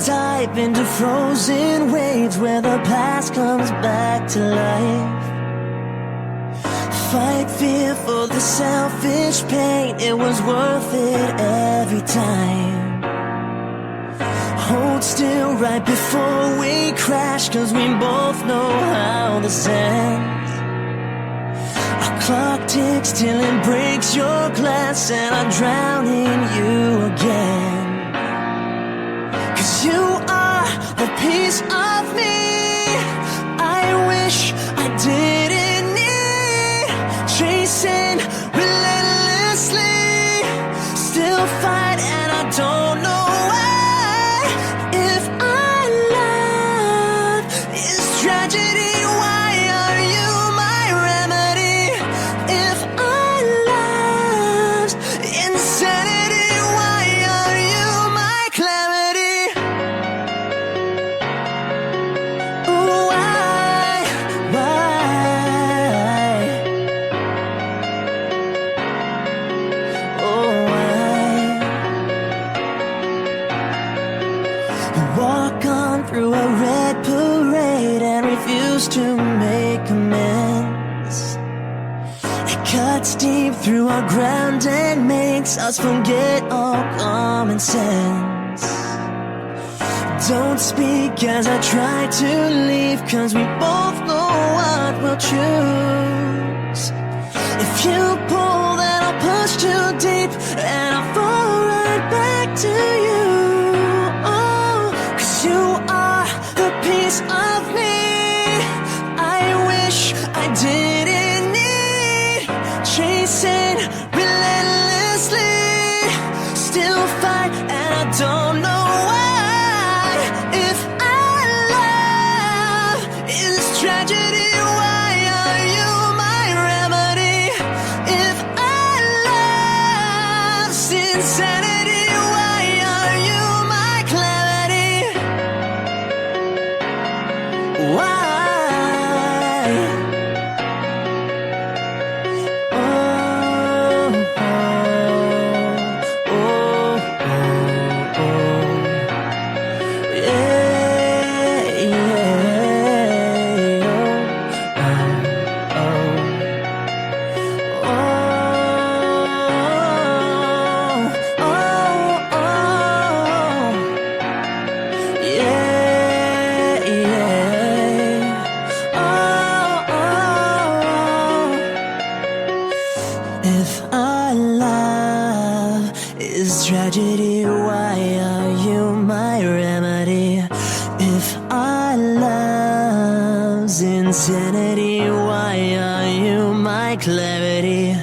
dive into frozen waves where the past comes back to life. Fight fear for the selfish pain, it was worth it every time. Hold still right before we crash, 'cause we both know how this ends. Our clock ticks till it breaks your glass, and I drown in you again. 'Cause you are the piece of me I wish I didn't need. Chasing relentlessly, still fight, and I don't know why. If our love is tragedy, why are you my remedy? If our love's insanity, why are you my clarity? Ooh, why? Oh, why? Walk on through a red parade and refuse to make amends. It cuts deep through our ground and makes us forget all common sense. Don't speak as I try to leave, 'cause we both know what we'll choose. If you pull, then I'll push too deep, and I'll fall right back to you. Oh, 'cause you are the piece of me I wish I didn't need. Chasing relentlessly, still fight, and I don't know why. If our love is tragedy, why are you my remedy? If our love's insanity, why are you my clarity? Why? Oh, oh, oh, oh, oh. Yeah, yeah, oh, oh, oh, oh, oh, yeah, yeah, oh, oh. If our love is tragedy, why are you my remedy? If our love's insanity, why are you my clarity?